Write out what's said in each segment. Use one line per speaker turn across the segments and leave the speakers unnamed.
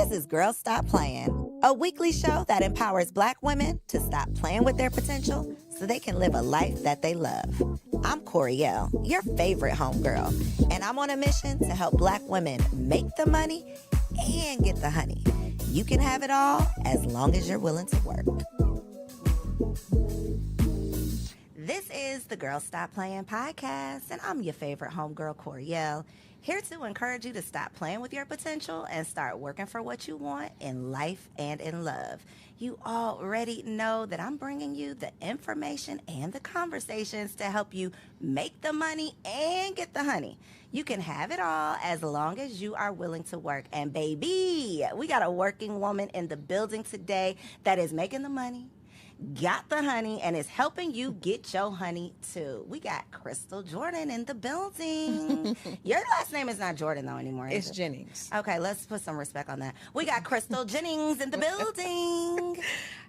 This is Girls Stop Playing, a weekly show that empowers Black women to stop playing with their potential so they can live a life that they love. I'm Coriel, your favorite homegirl, and I'm on a mission to help Black women make the money and get the honey. You can have it all as long as you're willing to work. This is the Girls Stop Playing podcast, and I'm your favorite homegirl, Coriel, here to encourage you to stop playing with your potential and start working for what you want in life and in love. You already know that I'm bringing you the information and the conversations to help you make the money and get the honey. You can have it all as long as you are willing to work. And baby, we got a working woman in the building today that is making the money, got the honey, and is helping you get your honey too. We got Crystal Jordan in the building. Your last name is not Jordan though anymore, is
It's
it?
Jennings.
Okay, let's put some respect on that. We got Crystal Jennings in the building.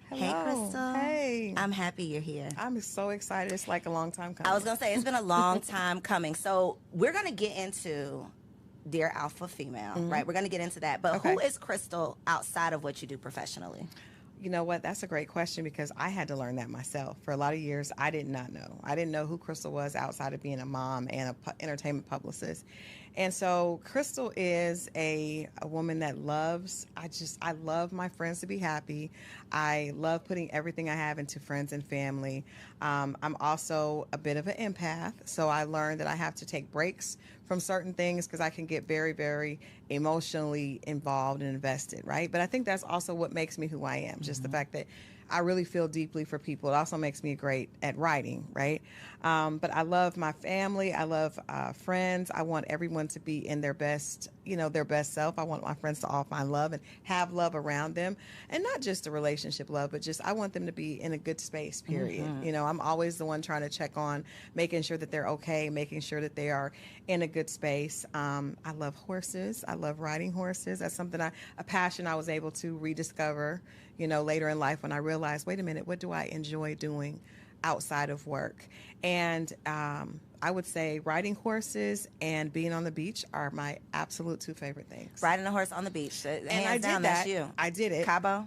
Hey,
Hello.
Crystal.
Hey.
I'm happy you're here.
I'm so excited. It's like a long time coming.
I was going to say, it's been a long time coming. So we're going to get into Dear Alpha Female, right? We're going to get into that. But
Okay.
who is Crystal outside of what you do professionally?
You know what? That's a great question because I had to learn that myself. For a lot of years, I did not know. I didn't know who Crystal was outside of being a mom and a entertainment publicist. And so Crystal is a woman that loves, I love my friends to be happy. I love putting everything I have into friends and family. I'm also a bit of an empath. So I learned that I have to take breaks from certain things because I can get very, very emotionally involved and invested, right? But I think that's also what makes me who I am, just the fact that I really feel deeply for people. It also makes me great at writing, right? But I love my family. I love friends. I want everyone to be in their best, their best self. I want my friends to all find love and have love around them. And not just a relationship love, but just I want them to be in a good space, period. I'm always the one trying to check on, making sure that they're okay, making sure that they are in a good space. I love horses. I love riding horses. That's something a passion I was able to rediscover, later in life when I realized, wait a minute, what do I enjoy doing outside of work? And I would say riding horses and being on the beach are my absolute two favorite things.
Riding a horse on the beach.
And
Hands
I did
down,
that.
That's you.
I did it.
Cabo?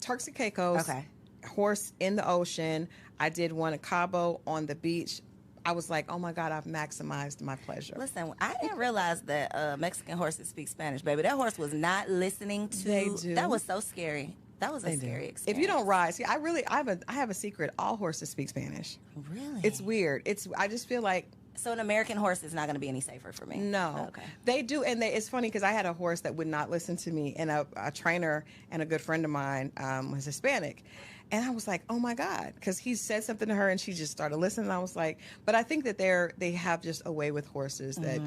Turks and Caicos.
Okay.
Horse in the ocean. I did one at Cabo on the beach. I was like, oh my God, I've maximized my pleasure.
Listen, I didn't realize that Mexican horses speak Spanish, baby. That horse was not listening to.
They do.
That was so scary. That was a scary experience.
If you don't ride, see, I have a secret. All horses speak Spanish.
Really?
It's weird. I just feel like
So an American horse is not going to be any safer for me?
no.
Okay.
They do, and it's funny because I had a horse that would not listen to me, and a trainer and a good friend of mine was Hispanic. And I was like, oh my God, because he said something to her and she just started listening. And I was like, but I think that they have just a way with horses that,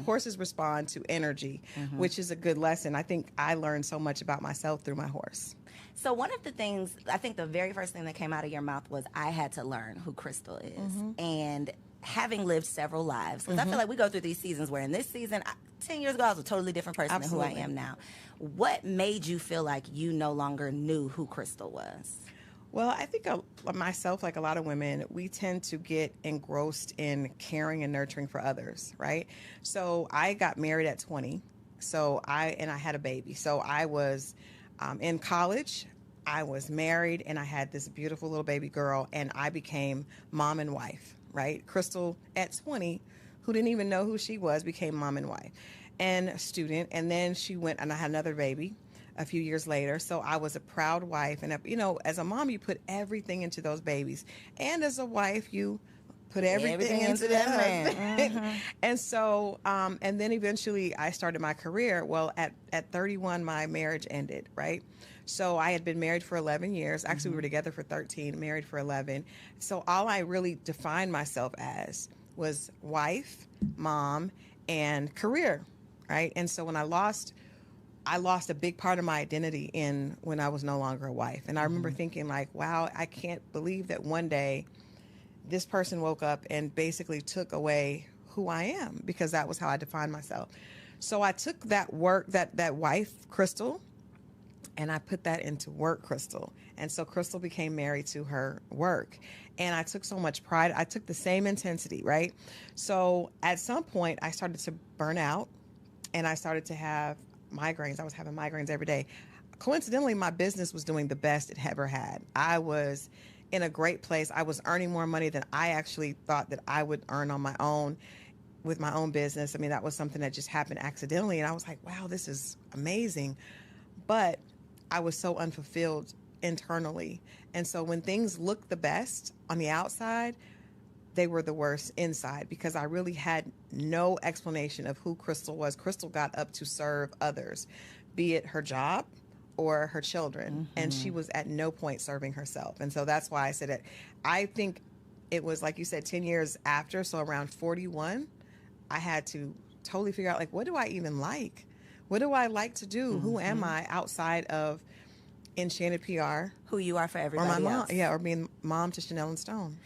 horses respond to energy, which is a good lesson. I think I learned so much about myself through my horse.
So one of the things, I think the very first thing that came out of your mouth was I had to learn who Crystal is. And having lived several lives, because I feel like we go through these seasons where in this season, 10 years ago, I was a totally different person than who I am now. What made you feel like you no longer knew who Crystal was?
Well, I think myself, like a lot of women, we tend to get engrossed in caring and nurturing for others, right? So I got married at 20, I had a baby. So I was in college, I was married, and I had this beautiful little baby girl, and I became mom and wife, right? Crystal at 20, who didn't even know who she was, became mom and wife and a student. And then she went, and I had another baby a few years later. So I was a proud wife. And, as a mom, you put everything into those babies. And as a wife, you put everything into that man. And so, and then eventually I started my career. Well, at 31, my marriage ended, right? So I had been married for 11 years. Actually, we were together for 13, married for 11. So all I really defined myself as was wife, mom, and career, right? And so when I lost a big part of my identity when I was no longer a wife. And I remember thinking like, wow, I can't believe that one day this person woke up and basically took away who I am, because that was how I defined myself. So I took that wife, Crystal, and I put that into work, Crystal. And so Crystal became married to her work. And I took so much pride. I took the same intensity, right? So at some point I started to burn out, and I started to have migraines. I was having migraines every day. Coincidentally, my business was doing the best it ever had. I was in a great place. I was earning more money than I actually thought that I would earn on my own with my own business. I mean, that was something that just happened accidentally. And I was like, wow, this is amazing. But I was so unfulfilled internally. And so when things looked the best on the outside, they were the worst inside, because I really had no explanation of who Crystal was. Crystal got up to serve others, be it her job or her children. And she was at no point serving herself. And so that's why I said it. I think it was, like you said, 10 years after. So around 41, I had to totally figure out, like, what do I even like? What do I like to do? Who am I outside of Enchanted PR?
Who you are for
Or
everybody
my mom.
else.
Yeah, or being mom to Chanel and Stone.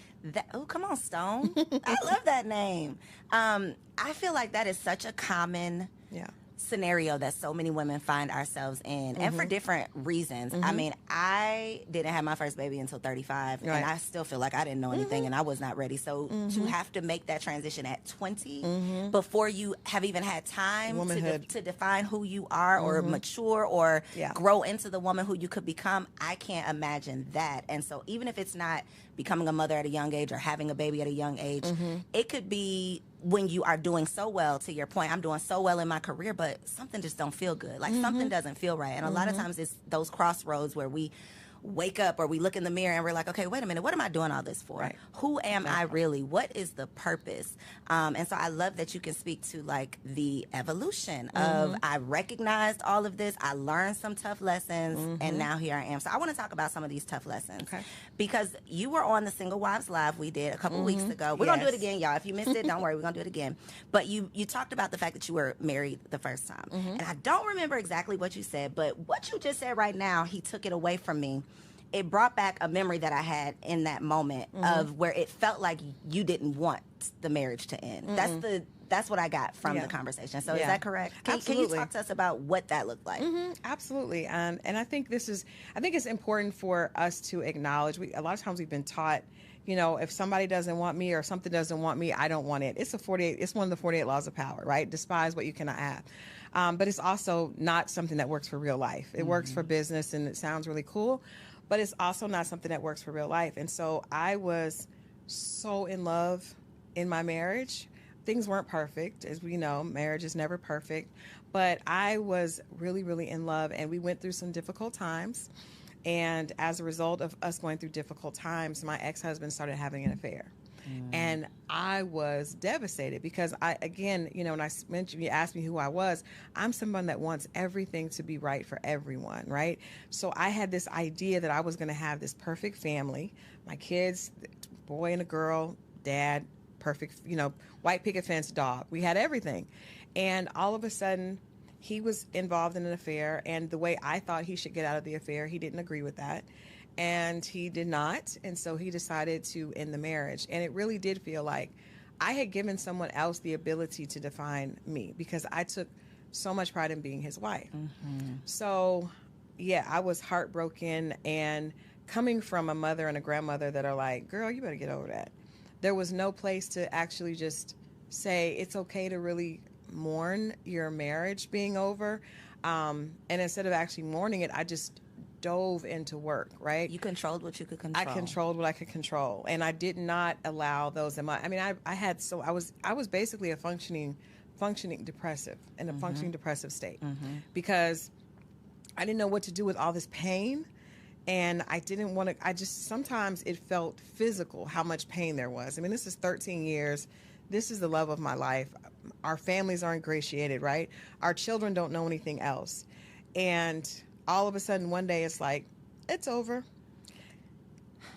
Oh, come on, Stone. I love that name. I feel like that is such a common
Yeah.
scenario that so many women find ourselves in, and for different reasons. I mean, I didn't have my first baby until 35,
Right.
and I still feel like I didn't know anything and I was not ready. So to have to make that transition at 20 before you have even had time
Womanhood.
to define who you are or mature or
Yeah.
grow into the woman who you could become, I can't imagine that. And so even if it's not becoming a mother at a young age or having a baby at a young age, it could be when you are doing so well. To your point, I'm doing so well in my career, but something just don't feel good. Like something doesn't feel right. And a lot of times it's those crossroads where we wake up or we look in the mirror and we're like, okay, wait a minute, what am I doing all this for?
Right.
Who am I really? What is the purpose? And so I love that you can speak to like the evolution of, I recognized all of this, I learned some tough lessons, and now here I am. So I want to talk about some of these tough lessons.
Okay.
Because you were on the Single Wives Live we did a couple weeks ago. We're going to do it
Yes.
again, y'all. If you missed it, don't worry, we're going to do it again. But you talked about the fact that you were married the first time. And I don't remember exactly what you said, but what you just said right now, he took it away from me. It brought back a memory that I had in that moment of where it felt like you didn't want the marriage to end. That's what I got from
Yeah.
the conversation. So is
Yeah.
that correct? Can you
Absolutely.
talk to us about what that looked like?
Absolutely. And I think I think it's important for us to acknowledge, a lot of times we've been taught, you know, if somebody doesn't want me or something doesn't want me, I don't want it. It's one of the 48 laws of power, right? Despise what you cannot have. But it's also not something that works for real life. It works for business and it sounds really cool, but it's also not something that works for real life. And so I was so in love in my marriage. Things weren't perfect. As we know, marriage is never perfect. But I was really, really in love, and we went through some difficult times. And as a result of us going through difficult times, my ex-husband started having an affair. And I was devastated because again, you know, when I mentioned, you asked me who I was, I'm someone that wants everything to be right for everyone, right? So I had this idea that I was going to have this perfect family, my kids, boy and a girl, dad, perfect, you know, white picket fence dog. We had everything. And all of a sudden, he was involved in an affair, and the way I thought he should get out of the affair, he didn't agree with that. And he did not. And so he decided to end the marriage. And it really did feel like I had given someone else the ability to define me because I took so much pride in being his wife. So, yeah, I was heartbroken. And coming from a mother and a grandmother that are like, girl, you better get over that. There was no place to actually just say it's okay to really mourn your marriage being over. And instead of actually mourning it, I just dove into work, right?
You controlled what you could control.
I controlled what I could control, and I did not allow those in my. I mean, I was basically a functioning depressive in a functioning depressive state because I didn't know what to do with all this pain, and I didn't want to. I just sometimes it felt physical how much pain there was. I mean, this is 13 years. This is the love of my life. Our families are ingratiated, right? Our children don't know anything else, and all of a sudden, one day, it's like, it's over.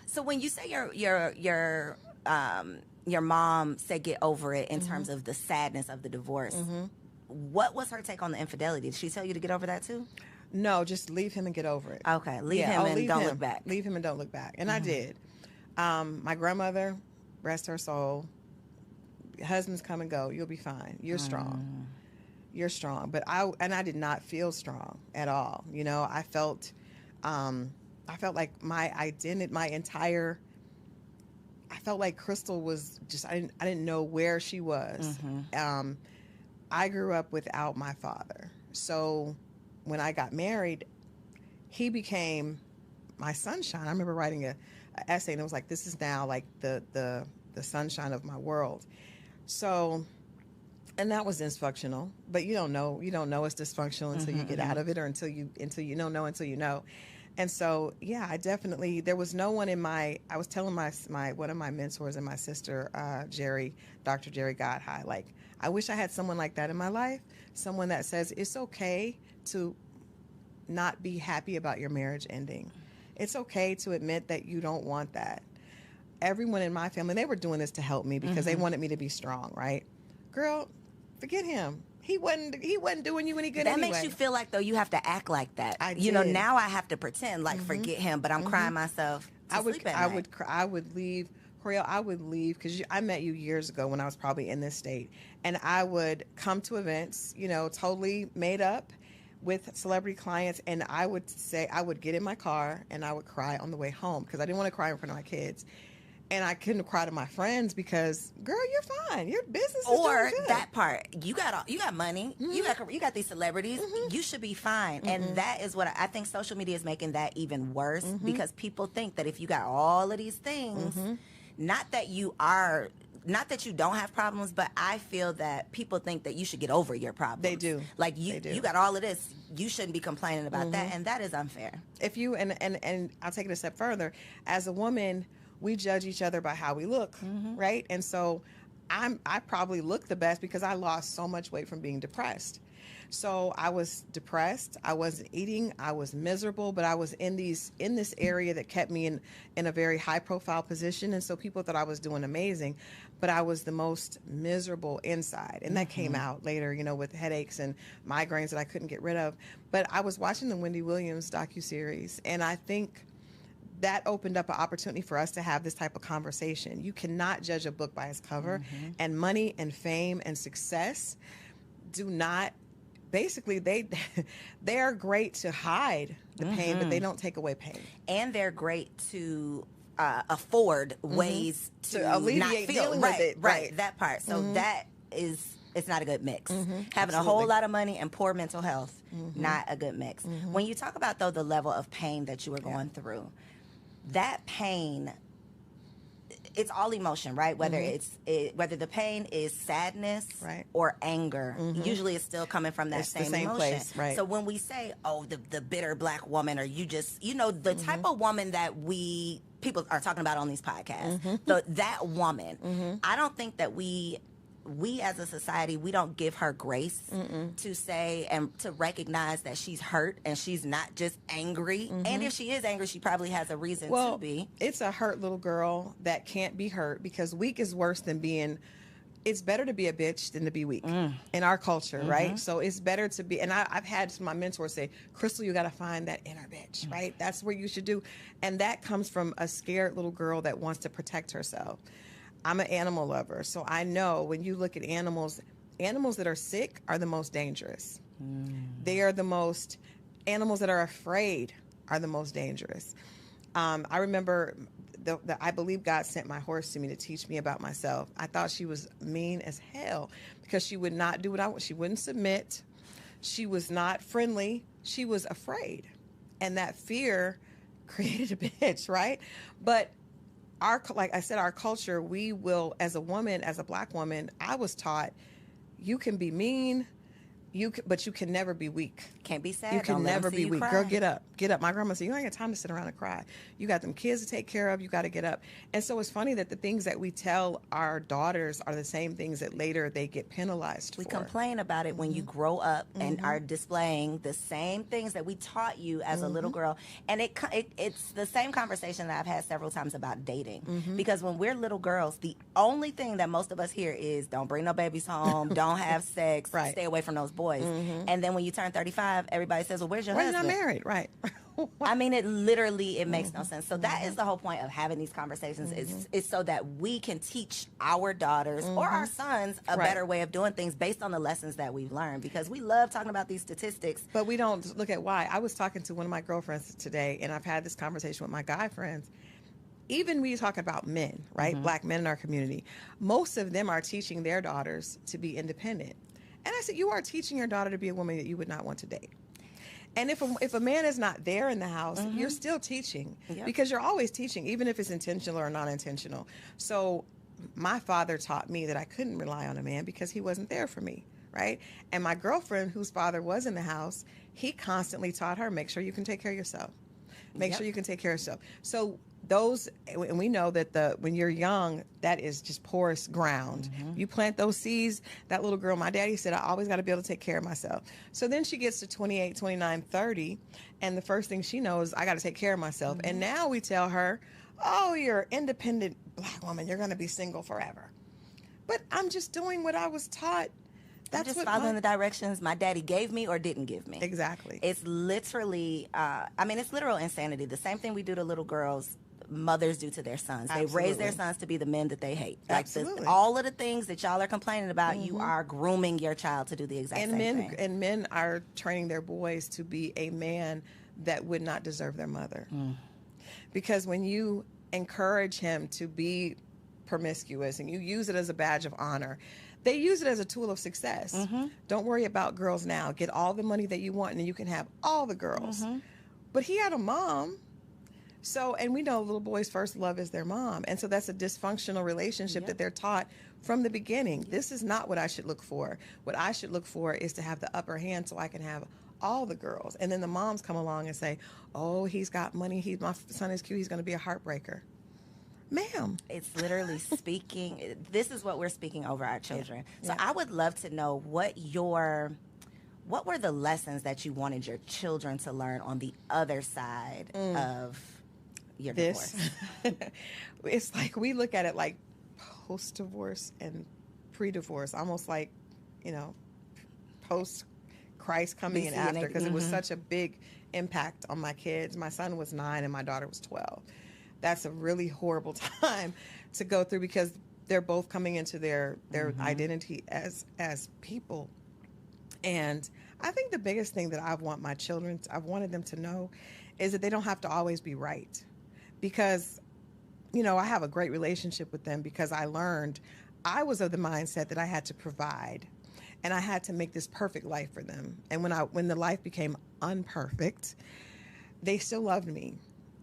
So when you say your mom said get over it in terms of the sadness of the divorce, what was her take on the infidelity? Did she tell you to get over that too?
No, just leave him and get over it.
Okay, leave him and don't look back.
Leave him and don't look back. And I did. My grandmother, rest her soul, husbands come and go. You'll be fine. You're strong. You're strong. But I did not feel strong at all. You know, I felt like my identity, I felt like Crystal was just, I didn't know where she was. I grew up without my father. so when I got married, he became my sunshine. I remember writing a essay, and it was like, this is now like the sunshine of my world. So, and that was dysfunctional, but you don't know it's dysfunctional until you get out of it, or until you know. And so, yeah, I definitely, there was no one I was telling my one of my mentors and my sister, Dr. Jerry Godhigh, like, I wish I had someone like that in my life, someone that says it's okay to not be happy about your marriage ending. It's okay to admit that you don't want that. Everyone in my family, they were doing this to help me because they wanted me to be strong, right? Girl, forget him. He wasn't doing you any good anyway.
That makes you feel like, though, you have to act like that.
You
know, now I have to pretend like forget him, but I'm crying myself to sleep at night.
I would leave, Coriel, I would leave, because I met you years ago when I was probably in this state, and I would come to events, totally made up with celebrity clients, and I would get in my car and I would cry on the way home because I didn't want to cry in front of my kids. And I couldn't cry to my friends because, girl, you're fine. Your business is doing good.
That part, you got money. You got these celebrities. You should be fine. And that is what I think social media is making that even worse, because people think that if you got all of these things, not that you don't have problems, but I feel that people think that you should get over your problems.
They do.
Like you got all of this. You shouldn't be complaining about that, and that is unfair.
If you and I'll take it a step further. As a woman, we judge each other by how we look, right? And so I probably look the best because I lost so much weight from being depressed. So I was depressed. I wasn't eating. I was miserable, but I was in this area that kept me in a very high profile position. And so people thought I was doing amazing, but I was the most miserable inside. And that came out later, with headaches and migraines that I couldn't get rid of. But I was watching the Wendy Williams docuseries, and I think that opened up an opportunity for us to have this type of conversation. You cannot judge a book by its cover, and money and fame and success do not, basically they are great to hide the pain, but they don't take away pain.
And they're great to afford ways to
alleviate
not feel
dealing with it.
Right, that part. So it's not a good mix. Having a whole lot of money and poor mental health, not a good mix. When you talk about, though, the level of pain that you were going through, that pain, it's all emotion, right? Whether whether the pain is sadness or anger, usually it's still coming from that same emotion.
Place, right.
So when we say, oh, the bitter black woman, or you just, the type of woman that people are talking about on these podcasts, that woman, I don't think that we as a society, we don't give her grace to say and to recognize that she's hurt and she's not just angry. And if she is angry, she probably has a reason to be.
It's a hurt little girl that can't be hurt, because weak is worse than being. It's better to be a bitch than to be weak in our culture, right? So it's better to be, and I've had my mentors say, Crystal, you got to find that inner bitch, right? That's where you should do. And that comes from a scared little girl that wants to protect herself. I'm an animal lover, so I know when you look at animals that are sick are the most dangerous. They are the most, animals that are afraid are the most dangerous. I remember, I believe God sent my horse to me to teach me about myself. I thought she was mean as hell because she would not do what I want. She wouldn't submit. She was not friendly. She was afraid. And that fear created a bitch, right? But like I said, our culture, we will, as a woman, as a black woman, I was taught you can be mean, but you can never be weak.
Can't be sad.
You can never be weak.
Cry.
Girl, get up. Get up. My grandma said, you don't have time to sit around and cry. You got them kids to take care of. You got to get up. And so it's funny that the things that we tell our daughters are the same things that later they get penalized for.
We complain about it when you grow up and are displaying the same things that we taught you as a little girl. And it's the same conversation that I've had several times about dating. Because when we're little girls, the only thing that most of us hear is don't bring no babies home, don't have sex, stay away from those boys. And then when you turn 35, everybody says, well, where's your husband?
Why are you not married? Right.
I mean, it makes no sense. So that is the whole point of having these conversations is so that we can teach our daughters or our sons a better way of doing things based on the lessons that we've learned, because we love talking about these statistics.
But we don't look at why. I was talking to one of my girlfriends today, and I've had this conversation with my guy friends. Even we talk about men, right? Black men in our community. Most of them are teaching their daughters to be independent. And I said, you are teaching your daughter to be a woman that you would not want to date. And if a man is not there in the house, you're still teaching, because you're always teaching, even if it's intentional or non-intentional. So my father taught me that I couldn't rely on a man because he wasn't there for me, right? And my girlfriend, whose father was in the house, he constantly taught her, make sure you can take care of yourself. Make sure you can take care of yourself. So those, and we know that when you're young, that is just porous ground. You plant those seeds. That little girl, my daddy said, I always got to be able to take care of myself. So then she gets to 28, 29, 30, and the first thing she knows, I got to take care of myself. And now we tell her, oh, you're an independent Black woman. You're going to be single forever. But I'm just doing what I was taught.
I'm just following the directions my daddy gave me or didn't give me.
Exactly.
It's literally, it's literal insanity. The same thing we do to little girls, mothers do to their sons. They raise their sons to be the men that they hate.
Absolutely.
All of the things that y'all are complaining about, you are grooming your child to do the exact same thing.
And men are training their boys to be a man that would not deserve their mother. Because when you encourage him to be promiscuous and you use it as a badge of honor, they use it as a tool of success. Don't worry about girls now. Get all the money that you want and you can have all the girls. But he had a mom. So, and we know little boys' first love is their mom. And so that's a dysfunctional relationship that they're taught from the beginning. This is not what I should look for. What I should look for is to have the upper hand so I can have all the girls. And then the moms come along and say, oh, he's got money. My son is cute. He's going to be a heartbreaker. Ma'am.
It's literally speaking. This is what we're speaking over our children. So I would love to know what were the lessons that you wanted your children to learn on the other side of your divorce?
It's like we look at it like post-divorce and pre-divorce, almost like, post-Christ coming in after, because it was such a big impact on my kids. My son was 9 and my daughter was 12. That's a really horrible time to go through because they're both coming into their identity as people. And I think the biggest thing that I've wanted them to know is that they don't have to always be right. Because, I have a great relationship with them because I learned I was of the mindset that I had to provide and I had to make this perfect life for them. And when the life became unperfect, they still loved me.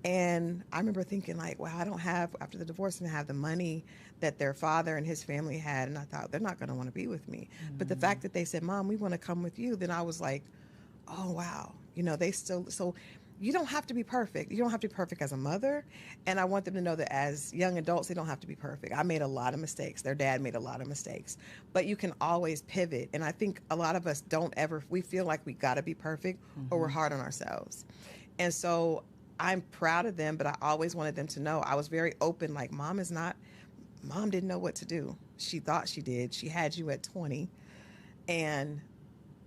And I remember thinking like, wow, after the divorce, I didn't have the money that their father and his family had. And I thought, they're not going to want to be with me. But the fact that they said, Mom, we want to come with you, then I was like, oh, wow. So you don't have to be perfect. You don't have to be perfect as a mother. And I want them to know that as young adults, they don't have to be perfect. I made a lot of mistakes. Their dad made a lot of mistakes. But you can always pivot. And I think a lot of us we feel like we got to be perfect or we're hard on ourselves. And so I'm proud of them, but I always wanted them to know I was very open. Like, Mom didn't know what to do. She thought she did. She had you at 20. And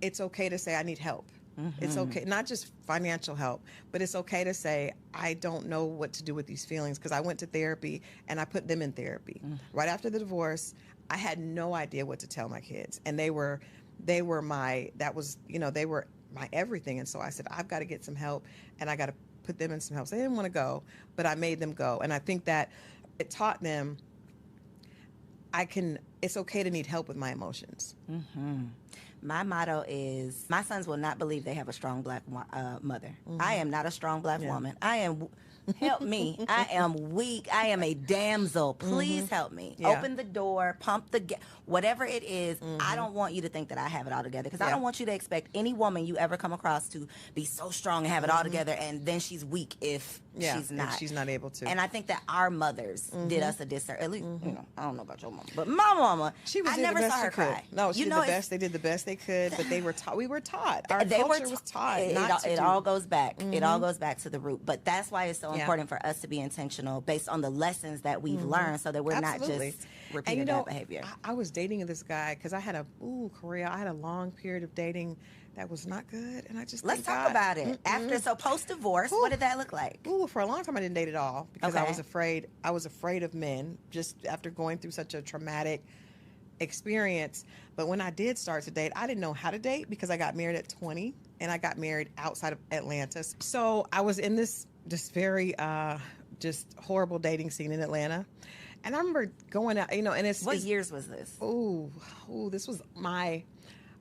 it's okay to say, I need help. It's okay, not just financial help, but it's okay to say, I don't know what to do with these feelings, because I went to therapy and I put them in therapy. Right after the divorce, I had no idea what to tell my kids. And they were my everything. And so I said, I've got to get some help and I got to put them in some help. So they didn't want to go, but I made them go. And I think that it taught them it's okay to need help with my emotions.
My motto is, my sons will not believe they have a strong Black mother. I am not a strong Black woman. I am, help me. I am weak. I am a damsel. Please help me. Open the door, pump the gas, whatever it is. I don't want you to think that I have it all together, because I don't want you to expect any woman you ever come across to be so strong and have it all together, and then she's weak if she's not.
If she's not able to.
And I think that our mothers did us a disservice. At least, I don't know about your mama, but my mama, I never saw her cry.
No, she did the best. They did the best they could, but they were taught. We were taught. Our culture was taught.
It all goes back. It all goes back to the root. But that's why it's so important for us to be intentional based on the lessons that we've learned, so that we're not just repeating that behavior.
I was dating this guy because I had a long period of dating that was not good, and I just
let's talk about it. So post divorce, what did that look like?
For a long time I didn't date at all because I was afraid. I was afraid of men, just after going through such a traumatic experience. But when I did start to date, I didn't know how to date because I got married at 20, and I got married outside of Atlanta. So I was in this very just horrible dating scene in Atlanta. And I remember going out, and what
years was this?
This was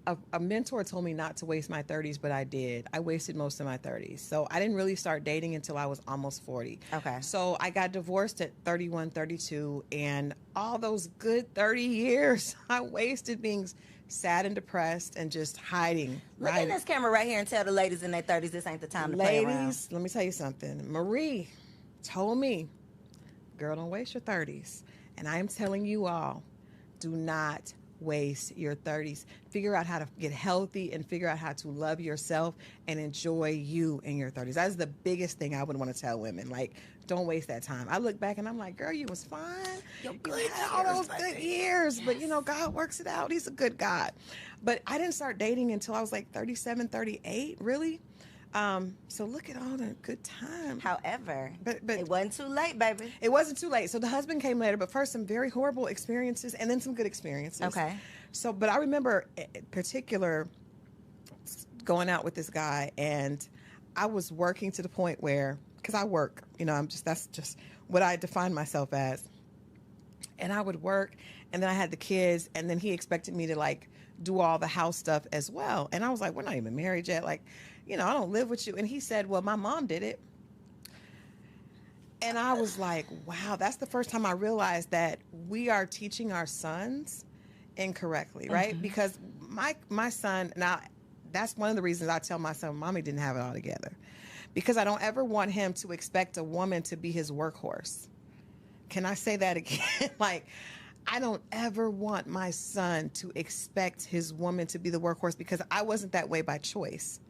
a mentor told me not to waste my 30s, but I did. I wasted most of my 30s. So I didn't really start dating until I was almost 40.
Okay.
So I got divorced at 31, 32, and all those good 30 years I wasted being sad and depressed and just hiding.
Look at this camera right here and tell the ladies in their 30s this ain't the time to play around.
Ladies, let me tell you something. Marie told me, girl, don't waste your 30s. And I am telling you all, do not waste your 30s. Figure out how to get healthy and figure out how to love yourself and enjoy you in your 30s. That's the biggest thing I would want to tell women. Like, don't waste that time. I look back and I'm like, girl, you was fine. You had all those good years. Yes. But, you know, God works it out. He's a good God. But I didn't start dating until I was like 37, 38, really. So look at all the good time.
However,
but
it wasn't too late, baby.
It wasn't too late. So the husband came later, but first some very horrible experiences and then some good experiences.
Okay.
So, but I remember in particular going out with this guy, and I was working to the point where, because I work, you know, that's just what I define myself as. And I would work, and then I had the kids, and then he expected me to like do all the house stuff as well. And I was like, we're not even married yet. Like, you know, I don't live with you. And he said, well, my mom did it. And I was like, wow, that's the first time I realized that we are teaching our sons incorrectly, right? Mm-hmm. Because my son, now that's one of the reasons I tell my son, mommy didn't have it all together. Because I don't ever want him to expect a woman to be his workhorse. Can I say that again? Like, I don't ever want my son to expect his woman to be the workhorse, because I wasn't that way by choice.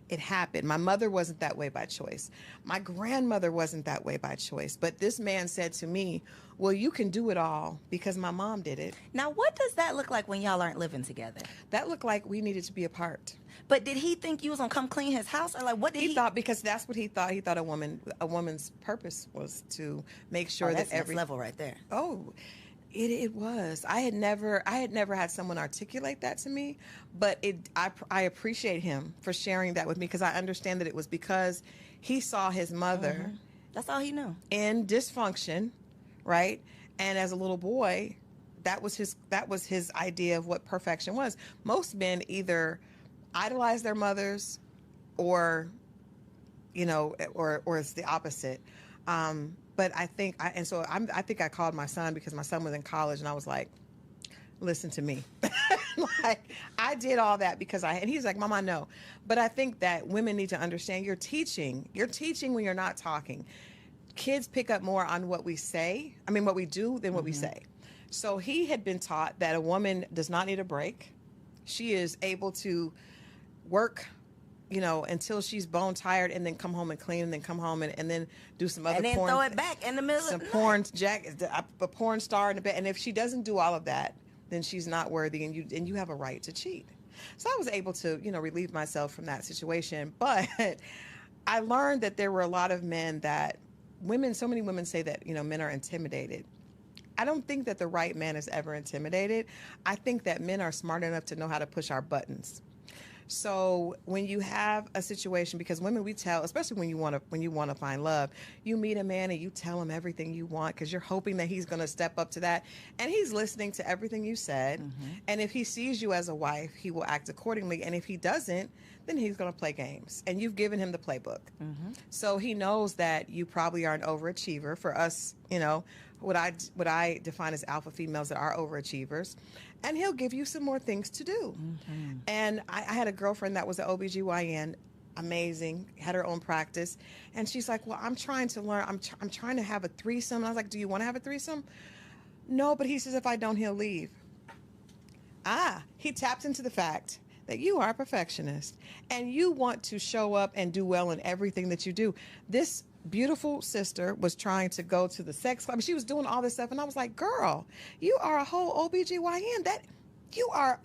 It happened. My mother wasn't that way by choice. My grandmother wasn't that way by choice. But this man said to me, well, you can do it all because my mom did it.
Now, what does that look like when y'all aren't living together?
That looked like we needed to be apart.
But did he think you was going to come clean his house? Or like, what did he
thought, because that's what he thought. He thought a woman's purpose was to make sure
that's
that every
level right there.
Oh, It was. I had never had someone articulate that to me, but I appreciate him for sharing that with me, because I understand that it was because he saw his mother.
Mm-hmm. That's all he knew.
In dysfunction, right? And as a little boy, that was his idea of what perfection was. Most men either idolize their mothers, or, you know, or it's the opposite. But I think I think I called my son because my son was in college, and I was like, listen to me. Like, I did all that because and he's like, Mom, I know. But I think that women need to understand you're teaching when you're not talking. Kids pick up more on what we do than what we say. So he had been taught that a woman does not need a break. She is able to work, you know, until she's bone tired, and then come home and clean, and then come home and then do some other porn.
And then throw it back in the middle of the night.
A porn star in the bed. And if she doesn't do all of that, then she's not worthy, and you have a right to cheat. So I was able to, you know, relieve myself from that situation. But I learned that there were a lot of men so many women say that, you know, men are intimidated. I don't think that the right man is ever intimidated. I think that men are smart enough to know how to push our buttons. So when you have a situation, because women, we tell, especially when you want to find love, you meet a man and you tell him everything you want because you're hoping that he's going to step up to that, and he's listening to everything you said. Mm-hmm. And if he sees you as a wife, he will act accordingly. And if he doesn't, then he's going to play games, and you've given him the playbook. Mm-hmm. So he knows that you probably are an overachiever. For us, you know, what I define as alpha females that are overachievers. And he'll give you some more things to do. Mm-hmm. And I had a girlfriend that was an OBGYN, amazing, had her own practice. And she's like, well, I'm trying to learn. I'm trying to have a threesome. And I was like, do you want to have a threesome? No, but he says, if I don't, he'll leave. He tapped into the fact that you are a perfectionist and you want to show up and do well in everything that you do. This beautiful sister was trying to go to the sex club. She was doing all this stuff, and I was like, girl, you are a whole OBGYN. That you are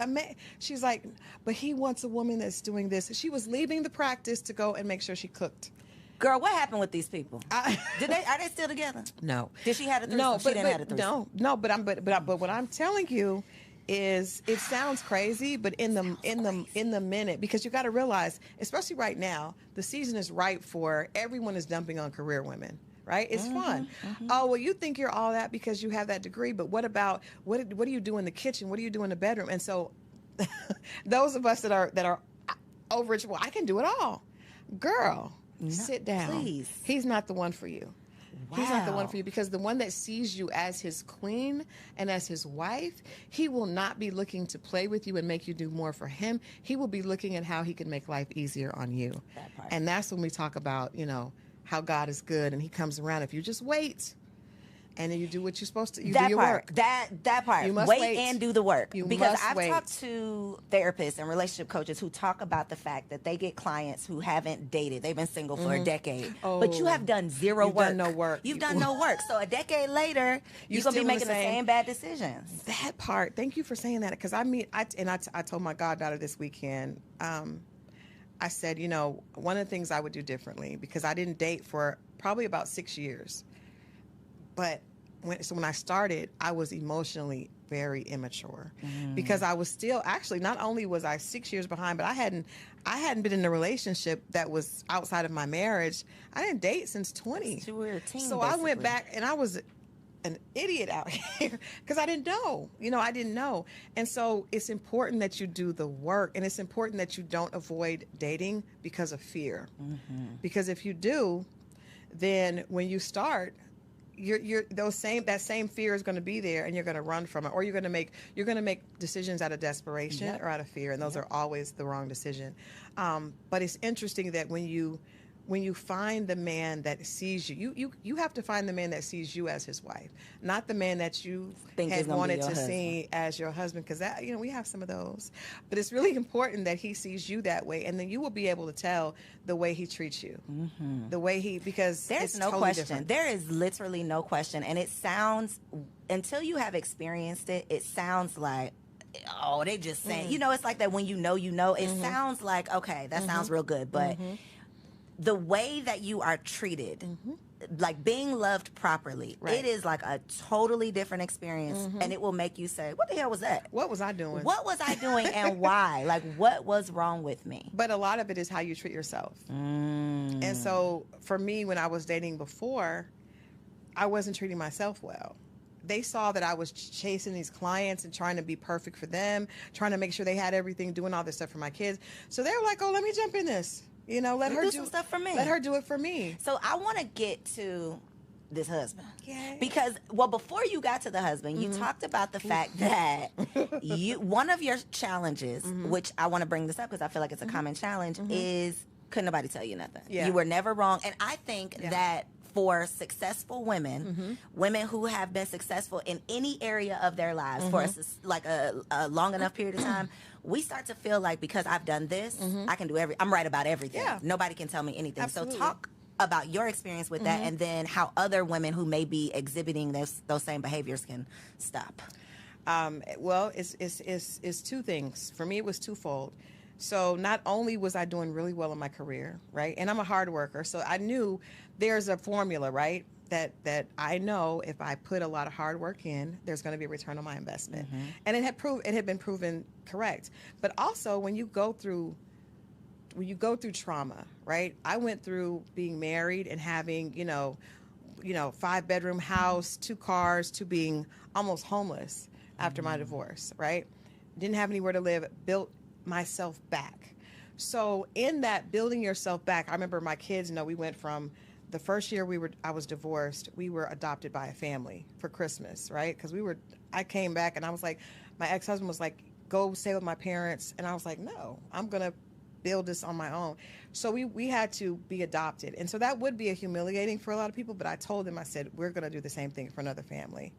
She's like, but he wants a woman that's doing this. She was leaving the practice to go and make sure she cooked.
Girl, what happened with these people? Are they still together?
No.
Did she have a threesome? No, she didn't have a threesome.
No, but what I'm telling you is, it sounds crazy, but in the minute, because you got to realize, especially right now, the season is ripe for everyone is dumping on career women, right? It's fun. Mm-hmm. Oh, well, you think you're all that because you have that degree, but what about what do you do in the kitchen? What do you do in the bedroom? And so those of us that are overachiever, well, I can do it all. Girl, sit down.
Please.
He's not the one for you. He's not the one
Wow.
for you, because the one that sees you as his queen and as his wife, he will not be looking to play with you and make you do more for him. He will be looking at how he can make life easier on you.
That part.
And that's when we talk about, how God is good and he comes around. If you just wait and then you do what you're supposed to, you do
That
your
part,
work.
that part.
You must
wait
wait.
and do the work.
You
Because
must
I've
wait.
talked to therapists and relationship coaches who talk about the fact that they get clients who haven't dated. They've been single for a decade. But you
Oh.
have done zero
You've
work.
done no work.
You've done no work. So a decade later, you're going to be
still in
making the
same-
same bad decisions.
That part. Thank you for saying that. Because I told my goddaughter this weekend, I said, one of the things I would do differently, because I didn't date for probably about 6 years. But when I started, I was emotionally very immature, because I was still, actually, not only was I 6 years behind, but I hadn't been in a relationship that was outside of my marriage. I didn't date since 20.
You were a teen,
So I went
basically.
back, and I was an idiot out here because I didn't know. I didn't know. And so it's important that you do the work, and it's important that you don't avoid dating because of fear. Because if you do, then when you start, that same fear is going to be there, and you're going to run from it, or you're going to make decisions out of desperation
Yep.
or out of fear, and those are always the wrong decision. But it's interesting that when you find the man that sees you have to find the man that sees you as his wife, not the man that you
Think is
had
gonna be
wanted
your
to see as your husband, because that we have some of those. But it's really important that he sees you that way, and then you will be able to tell the way he treats you, the way because
There's
it's
no
totally
question.
different.
There is literally no question. And it sounds, until you have experienced it, it sounds like, oh, they just saying, it's like that when you know, it sounds like, okay, that sounds real good. But the way that you are treated, like being loved properly,
Right.
it is like a totally different experience. And it will make you say, what the hell was that?
What was I doing?
What was I doing and why? Like, what was wrong with me?
But a lot of it is how you treat yourself. And so for me, when I was dating before, I wasn't treating myself well. They saw that I was chasing these clients and trying to be perfect for them, trying to make sure they had everything, doing all this stuff for my kids. So they were like, oh, let me jump in this. Let her
do some stuff for me.
Let her do it for me.
So I want to get to this husband.
Yay.
Because, before you got to the husband, you talked about the fact that one of your challenges, which I want to bring this up because I feel like it's a common challenge, is couldn't nobody tell you nothing.
Yeah.
You were never wrong. And I think that for successful women, women who have been successful in any area of their lives for a long enough period of time, we start to feel like, because I've done this, I can do I'm right about everything.
Yeah.
Nobody can tell me anything.
Absolutely.
So talk about your experience with that, and then how other women who may be exhibiting those same behaviors can stop.
Well, it's two things. For me, it was twofold. So not only was I doing really well in my career, right? And I'm a hard worker, so I knew there's a formula, right? That I know if I put a lot of hard work in, there's going to be a return on my investment. And it had been proven correct. But also when you go through trauma, right? I went through being married and having, 5-bedroom house, 2 cars, to being almost homeless after my divorce, right? Didn't have anywhere to live, built myself back. So in that building yourself back, I remember my kids, we went from the first year I was divorced, we were adopted by a family for Christmas, right? Because I came back and I was like, my ex-husband was like, go stay with my parents. And I was like, no, I'm going to build this on my own. So we had to be adopted. And so that would be humiliating for a lot of people, but I told them, I said, we're going to do the same thing for another family.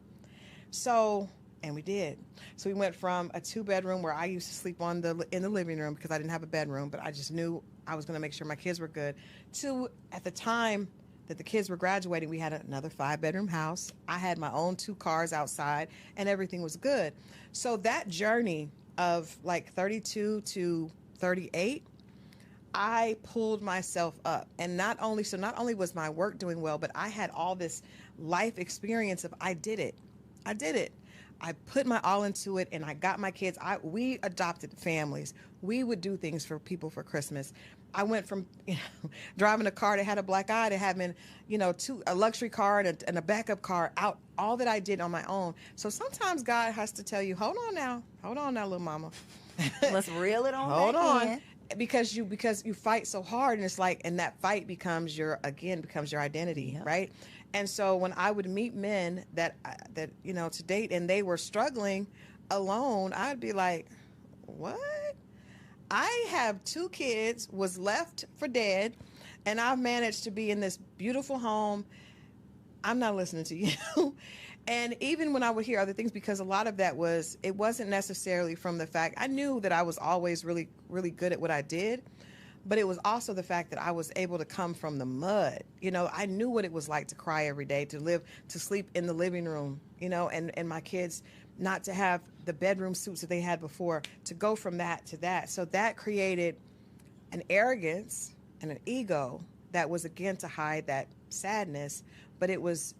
And we did. So we went from a 2-bedroom where I used to sleep in the living room because I didn't have a bedroom, but I just knew I was going to make sure my kids were good, to, at the time that the kids were graduating, we had another 5-bedroom house. I had my own 2 cars outside, and everything was good. So that journey of like 32 to 38, I pulled myself up. And not only was my work doing well, but I had all this life experience of I did it. I put my all into it, and I got my kids. We adopted families. We would do things for people for Christmas. I went from driving a car that had a black eye to having, a luxury car and a backup car out. All that I did on my own. So sometimes God has to tell you, hold on now, little mama.
Let's reel it on
Hold
back
on.
in.
Because you fight so hard, and it's like, and that fight becomes your identity,
Yep.
right? And so when I would meet men that to date, and they were struggling alone, I'd be like, what? I have 2 kids, was left for dead, and I've managed to be in this beautiful home. I'm not listening to you. And even when I would hear other things, because a lot of that it wasn't necessarily from the fact, I knew that I was always really, really good at what I did, but it was also the fact that I was able to come from the mud. I knew what it was like to cry every day, to sleep in the living room, and my kids not to have the bedroom suits that they had before, to go from that to that. So that created an arrogance and an ego that was, again, to hide that sadness, but it was,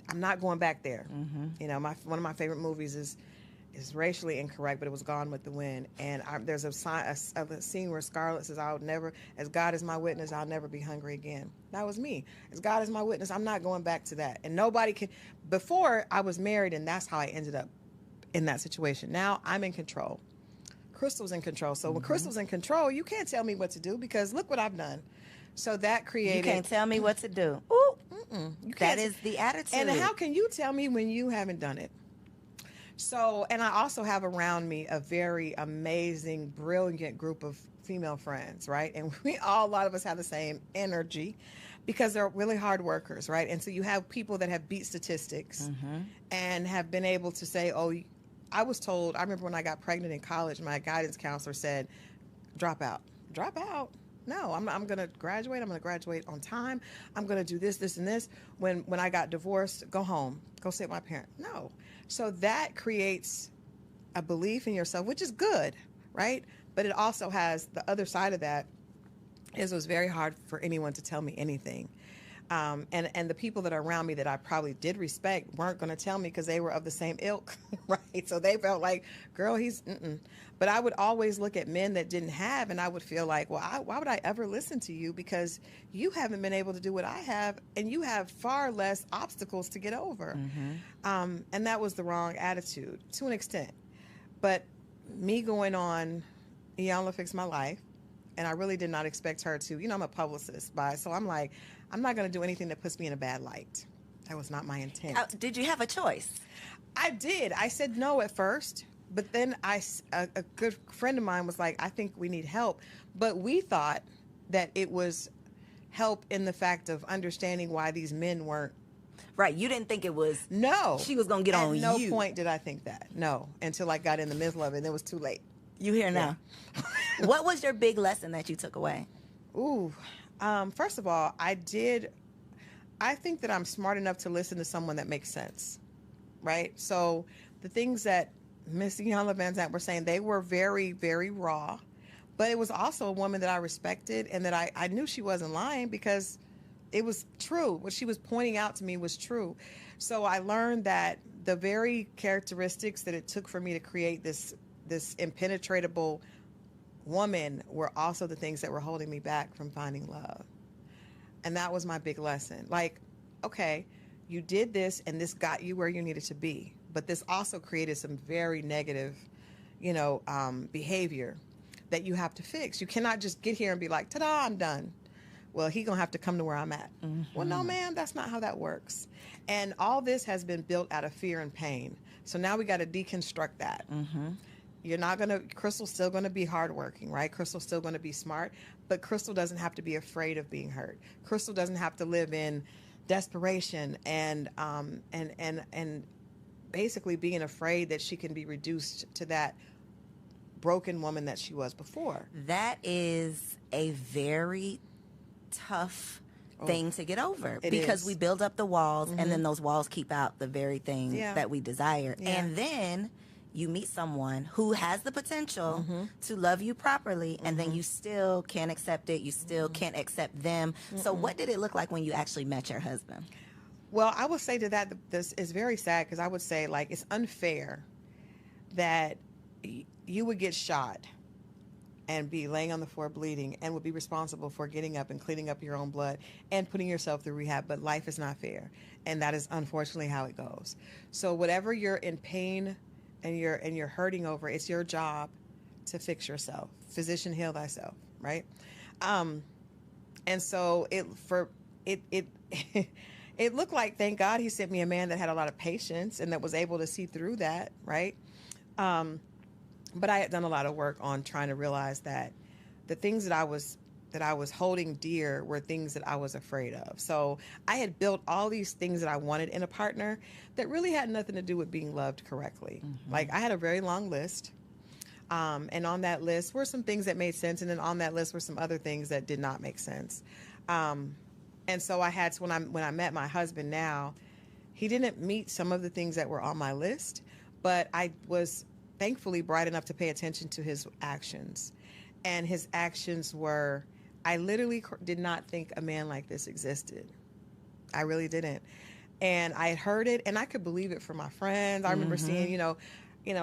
I'm not going back there.
Mm-hmm.
One of my favorite movies is racially incorrect, but it was Gone with the Wind. And there's a scene where Scarlett says, "I'll never, as God is my witness, I'll never be hungry again." That was me. As God is my witness, I'm not going back to that. And nobody can. Before, I was married, and that's how I ended up in that situation. Now I'm in control. Crystal's in control. So when Crystal's in control, you can't tell me what to do, because look what I've done. So that created.
You can't tell me what to do. Ooh.
You
That
can't.
is the attitude.
And how can you tell me when you haven't done it? So, and I also have around me a very amazing, brilliant group of female friends, right? And a lot of us have the same energy, because they're really hard workers, right? And so you have people that have beat statistics and have been able to say, oh, I was told, I remember when I got pregnant in college, my guidance counselor said, drop out. Drop out? No, I'm going to graduate. I'm going to graduate on time. I'm going to do this, this, and this. When I got divorced, go home. Go stay with my parent. No. So that creates a belief in yourself, which is good, right? But it also has the other side of that is it was very hard for anyone to tell me anything. And the people that are around me that I probably did respect weren't going to tell me, because they were of the same ilk, right? So they felt like, girl, he's, But I would always look at men that didn't have, and I would feel like, well, why would I ever listen to you? Because you haven't been able to do what I have, and you have far less obstacles to get over. And that was the wrong attitude to an extent. But me going on, Iyanla Fix My Life, and I really did not expect her to, I'm a publicist, so I'm like, I'm not going to do anything that puts me in a bad light. That was not my intent.
Did you have a choice?
I did. I said no at first, but then a good friend of mine was like, I think we need help. But we thought that it was help in the fact of understanding why these men weren't.
Right. You didn't think it was.
No.
She was going to get on you.
At no point did I think that. No. Until I got in the middle of it, and it was too late.
You here now. What was your big lesson that you took away?
Ooh. First of all, I think that I'm smart enough to listen to someone that makes sense, right? So the things that Miss Iyanla Vanzant were saying, they were very, very raw, but it was also a woman that I respected, and that I knew she wasn't lying, because it was true. What she was pointing out to me was true. So I learned that the very characteristics that it took for me to create this impenetrable woman were also the things that were holding me back from finding love. And that was my big lesson. Like, okay, you did this, and this got you where you needed to be, but this also created some very negative, behavior that you have to fix. You cannot just get here and be like, ta-da, I'm done. Well, he gonna have to come to where I'm at. Well, no, ma'am, that's not how that works. And all this has been built out of fear and pain. So now we got to deconstruct that. Crystal's still going to be hardworking, right? Crystal's still going to be smart, but Crystal doesn't have to be afraid of being hurt. Crystal doesn't have to live in desperation and basically being afraid that she can be reduced to that broken woman that she was before.
That is a very tough thing to get over, because we build up the walls, and then those walls keep out the very thing that we desire. And then you meet someone who has the potential to love you properly, and then you still can't accept it. You still can't accept them. So what did it look like when you actually met your husband?
Well, I would say to that, this is very sad, because I would say, like, it's unfair that you would get shot and be laying on the floor bleeding, and would be responsible for getting up and cleaning up your own blood and putting yourself through rehab. But life is not fair, and that is unfortunately how it goes. So whatever you're in pain and you're hurting over, it's your job to fix yourself. Physician, heal thyself, right? And so it it looked like, thank God he sent me a man that had a lot of patience and that was able to see through that, right? But I had done a lot of work on trying to realize that the things that I was holding dear were things that I was afraid of. So I had built all these things that I wanted in a partner that really had nothing to do with being loved correctly. Like, I had a very long list. And on that list were some things that made sense. And then on that list were some other things that did not make sense. And so I had to, when I met my husband now, he didn't meet some of the things that were on my list, but I was thankfully bright enough to pay attention to his actions. And his actions were, I literally did not think a man like this existed. I really didn't. And I had heard it, and I could believe it from my friends. I remember seeing,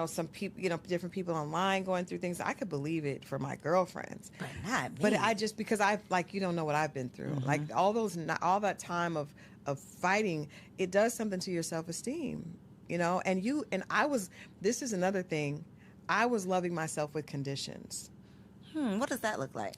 some people, different people online going through things. I could believe it for my girlfriends.
But not me.
But I just, because you don't know what I've been through. Like, all that time of fighting, it does something to your self-esteem. This is another thing. I was loving myself with conditions.
What does that look like?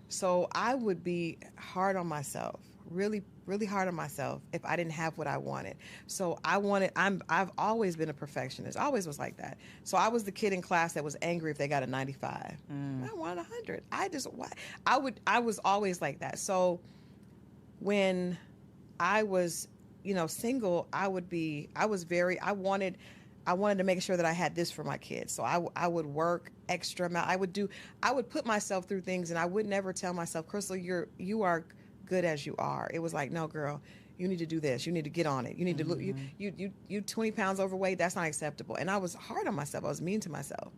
So I would be hard on myself, really, really hard on myself if I didn't have what I wanted. So I've always been a perfectionist. I always was like that. So I was the kid in class that was angry if they got a 95. I wanted 100. I was always like that. So when I was single, I wanted to make sure that I had this for my kids. So I would work extra amount. I would put myself through things, and I would never tell myself, Crystal, you are good as you are. It was like, no, girl, you need to do this. You need to get on it. You need to look, you 20 pounds overweight. That's not acceptable. And I was hard on myself. I was mean to myself.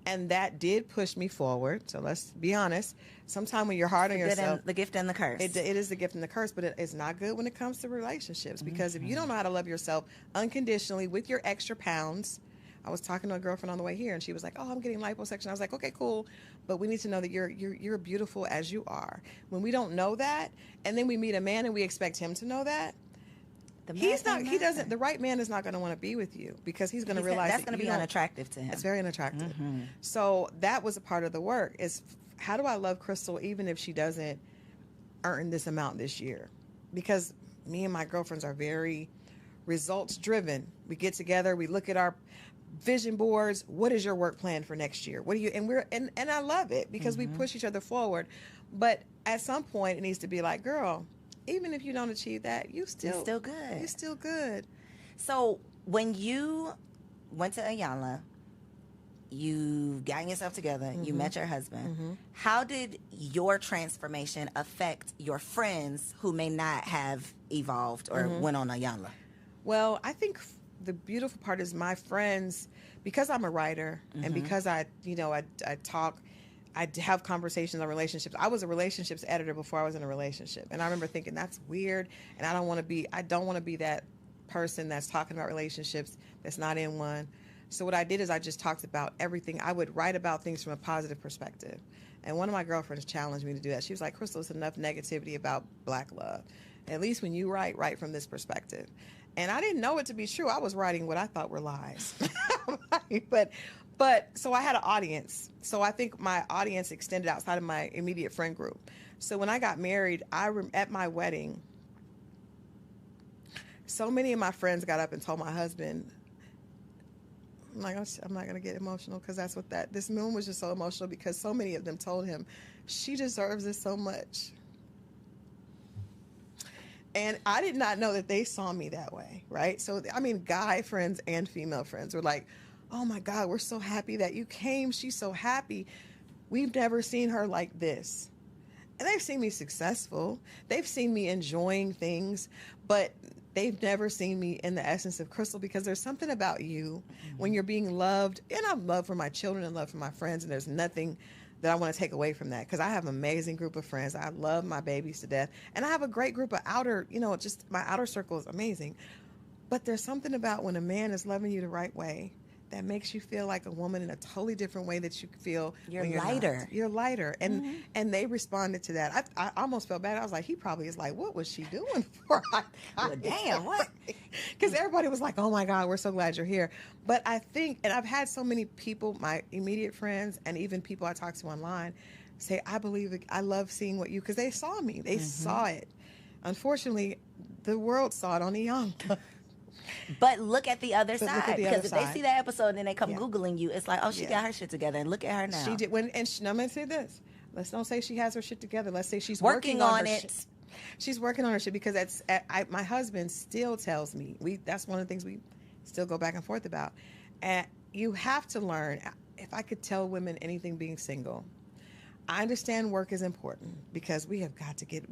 And that did push me forward. So let's be honest. Sometimes when you're hard on yourself,
the gift and the curse.
It is the gift and the curse, but it's not good when it comes to relationships, because if you don't know how to love yourself unconditionally with your extra pounds. I was talking to a girlfriend on the way here, and she was like, "Oh, I'm getting liposuction." I was like, "Okay, cool, but we need to know that you're beautiful as you are." When we don't know that, and then we meet a man and we expect him to know that, the right man is not going to want to be with you, because he's going to realize
that's going to be unattractive to him.
It's very unattractive. So that was a part of the work, is how do I love Crystal even if she doesn't earn this amount this year? Because me and my girlfriends are very results driven. We get together, we look at our vision boards. What is your work plan for next year? What do you, and I love it, because we push each other forward. But at some point it needs to be like, girl, even if you don't achieve that, you're still good. You're still good.
So when you went to Iyanla, you got yourself together, you met your husband. How did your transformation affect your friends who may not have evolved or went on Iyanla?
Well, I think the beautiful part is my friends, because I'm a writer and because I talk, I have conversations on relationships. I was a relationships editor before I was in a relationship. And I remember thinking, that's weird. And I don't want to be that person that's talking about relationships that's not in one. So what I did is I just talked about everything. I would write about things from a positive perspective. And one of my girlfriends challenged me to do that. She was like, Crystal, it's enough negativity about Black love. At least when you write from this perspective. And I didn't know it to be true. I was writing what I thought were lies. But so I had an audience. So I think my audience extended outside of my immediate friend group. So when I got married, at my wedding, so many of my friends got up and told my husband, I'm not going to get emotional, because that's what this moment was just so emotional, because so many of them told him, she deserves this so much. And I did not know that they saw me that way, right? So, guy friends and female friends were like, oh my God, we're so happy that you came. She's so happy. We've never seen her like this. And they've seen me successful. They've seen me enjoying things, but they've never seen me in the essence of Crystal, because there's something about you when you're being loved. And I have love for my children and love for my friends, and there's nothing that I want to take away from that, because I have an amazing group of friends. I love my babies to death. And I have a great group of just my outer circle is amazing. But there's something about when a man is loving you the right way, that makes you feel like a woman in a totally different way that you feel
You're
when you're
lighter.
not. You're lighter. And they responded to that. I almost felt bad. I was like, he probably is like, what was she doing for?
Well, damn, what?
Because everybody was like, oh my God, we're so glad you're here. But I think, and I've had so many people, my immediate friends, and even people I talk to online, say, I believe it. I love seeing what you, because they saw me. They saw it. Unfortunately, the world saw it on the young.
But look at the other
But look
side.
at the
Because
other
if they
side.
see that episode and then they come
Yeah.
Googling you, it's like, oh, she
Yeah.
got her shit together. And look at her now.
She did. I'm going to say this. Let's don't say she has her shit together. Let's say she's
Working on
her
it.
shit. She's working on her shit, because my husband still tells me, that's one of the things we still go back and forth about. And you have to learn. If I could tell women anything being single, I understand work is important, because we have got to get,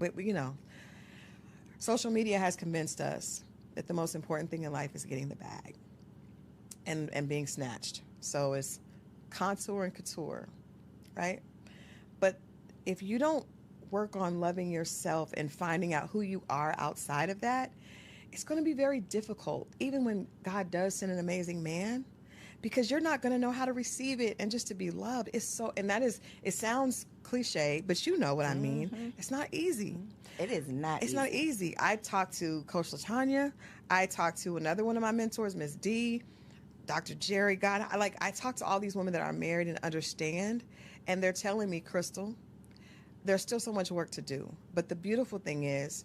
social media has convinced us that the most important thing in life is getting the bag and being snatched. So it's contour and couture, right? But if you don't work on loving yourself and finding out who you are outside of that, it's going to be very difficult, even when God does send an amazing man, because you're not going to know how to receive it and just to be loved. It sounds cliche, but you know what I mean. It's not easy.
It is not
It's
easy.
not easy. I talked to Coach LaTanya. I talked to another one of my mentors, Ms. D, Dr. Jerry. God, I talked to all these women that are married and understand, and they're telling me, Crystal, there's still so much work to do. But the beautiful thing is,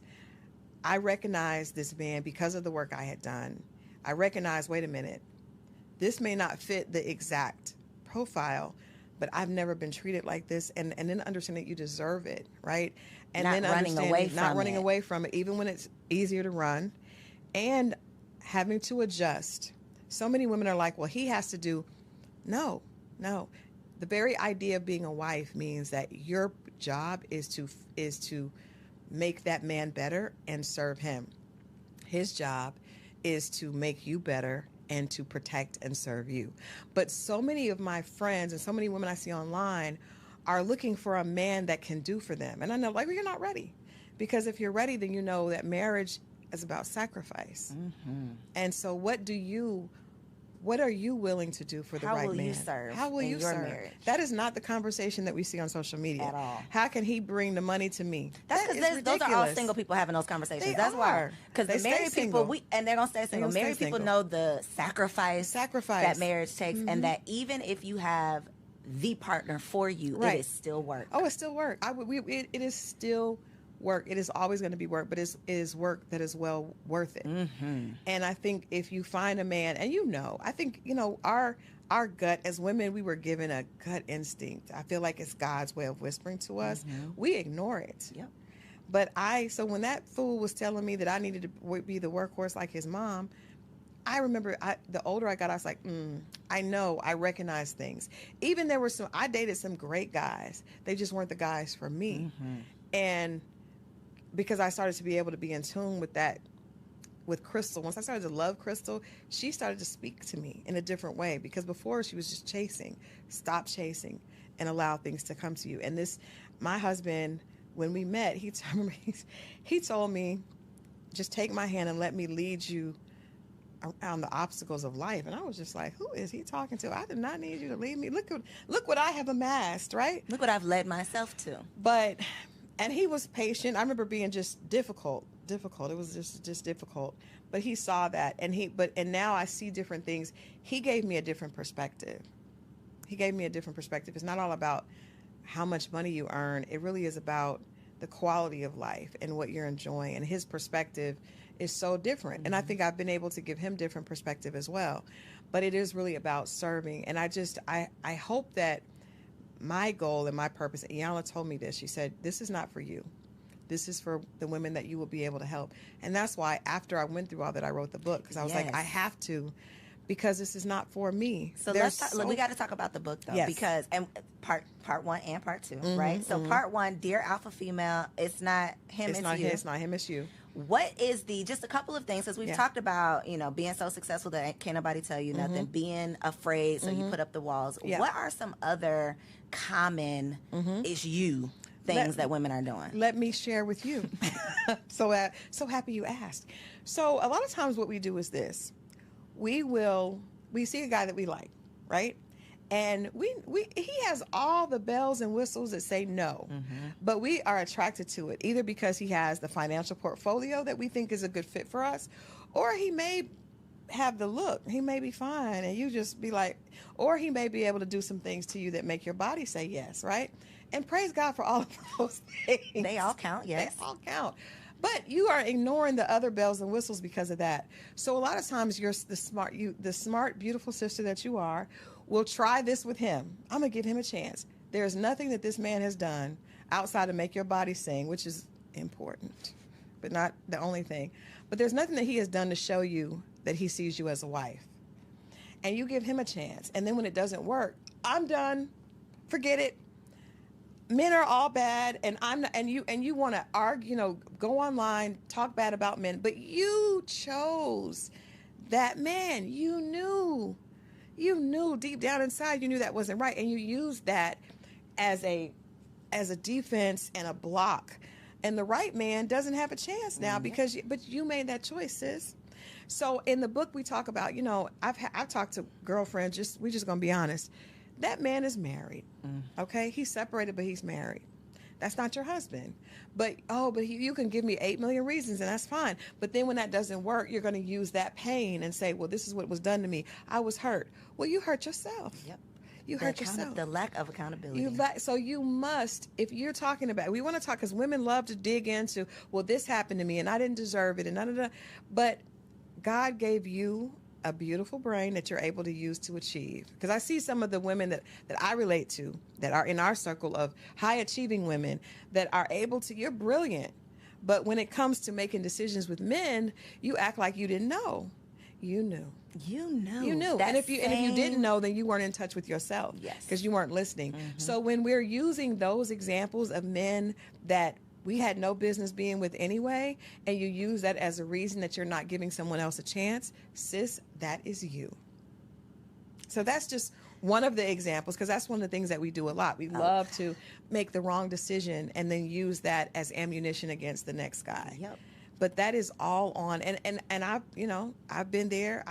I recognized this man because of the work I had done. I recognized, wait a minute, this may not fit the exact profile, but I've never been treated like this. And then understand that you deserve it, right? And
Not
then
running away from
not running
it.
away from it, even when it's easier to run, and having to adjust. So many women are like, well, he has to do. No. The very idea of being a wife means that your job is to make that man better and serve him. His job is to make you better and to protect and serve you. But so many of my friends and so many women I see online are looking for a man that can do for them. And I know, like, well, you're not ready. Because if you're ready, then you know that marriage is about sacrifice. And so what are you willing to do for the
How
right
will
man?
you serve
How will
in
you
your
serve?
marriage?
That is not the conversation that we see on social media.
At all.
How can he bring the money to me?
That's
That is
because those are all
ridiculous.
single people having those conversations.
They
That's why.
are.
Because
They
the
stay
married
single.
people, and they're going to stay single.
gonna stay
Married people
single.
know the sacrifice that marriage takes,
Mm-hmm.
and that even if you have the partner for you,
Right.
it is still work.
Oh, it's still work. It is still work. It is always going to be work, but it is work that is well worth it. And I think if you find a man, and I think, our gut as women, we were given a gut instinct. I feel like it's God's way of whispering to us. We ignore it.
Yep.
But so when that fool was telling me that I needed to be the workhorse like his mom, I remember the older I got, I was like, I recognize things. Even I dated some great guys. They just weren't the guys for me. And because I started to be able to be in tune with that, with Crystal, once I started to love Crystal, she started to speak to me in a different way, because before she was just chasing. Stop chasing and allow things to come to you. And my husband, when we met, he told me, just take my hand and let me lead you around the obstacles of life. And I was just like, who is he talking to? I did not need you to lead me. Look what I have amassed, right?
Look what I've led myself to.
And he was patient. I remember being just difficult. It was just difficult. But he saw that, and now I see different things. He gave me a different perspective. It's not all about how much money you earn. It really is about the quality of life and what you're enjoying. And his perspective is so different. And I think I've been able to give him different perspective as well. But it is really about serving. And I hope that my goal and my purpose, Iyanla told me this, she said, this is not for you. This is for the women that you will be able to help. And that's why after I went through all that, I wrote the book, because I was like, I have to, because this is not for me.
So we got to talk about the book, though,
Yes.
because part 1 and part 2, right? So part 1, Dear Alpha Female, it's not him, it's you.
It's not him, it's you.
What is just a couple of things, as we've talked about, being so successful that can't nobody tell you nothing, being afraid, so you put up the walls.
Yeah.
What are some other common things that women are doing?
Let me share with you. So happy you asked. So a lot of times what we do is this. We will we see a guy that we like, right? And he has all the bells and whistles that say no, but we are attracted to it either because he has the financial portfolio that we think is a good fit for us, or he may have the look. He may be fine, and you just be like, or he may be able to do some things to you that make your body say yes, right? And praise God for all of those things.
They all count, yes.
They all count. But you are ignoring the other bells and whistles because of that. So a lot of times you're the smart, beautiful sister that you are, will try this with him. I'm going to give him a chance. There's nothing that this man has done outside of make your body sing, which is important, but not the only thing. But there's nothing that he has done to show you that he sees you as a wife. And you give him a chance. And then when it doesn't work, I'm done. Forget it. Men are all bad, and I'm not, and you want to argue, go online, talk bad about men, but you chose that man. You knew deep down inside, you knew that wasn't right, and you used that as a defense and a block. And the right man doesn't have a chance now but you made that choice, sis. So in the book we talk about, I've talked to girlfriends. We're just gonna be honest. That man is married. Okay, he's separated, but he's married. That's not your husband. But you can give me 8 million reasons, and that's fine. But then when that doesn't work, you're going to use that pain and say, well, this is what was done to me. I was hurt. Well, you hurt yourself.
Yep.
You hurt yourself.
The lack of accountability.
So you must, if you're talking about, we want to talk, because women love to dig into, well, this happened to me, and I didn't deserve it, and da-da-da. But God gave you a beautiful brain that you're able to use to achieve. Because I see some of the women that I relate to that are in our circle of high achieving women that are able to, you're brilliant. But when it comes to making decisions with men, you act like you didn't know. You knew.
You knew.
You knew. And if you didn't know, then you weren't in touch with yourself.
Yes.
Because you weren't listening. So when we're using those examples of men that we had no business being with anyway, and you use that as a reason that you're not giving someone else a chance, sis, that is you. So that's just one of the examples, because that's one of the things that we do a lot. We love to make the wrong decision and then use that as ammunition against the next guy.
Yep.
But that is all on, and I've been there.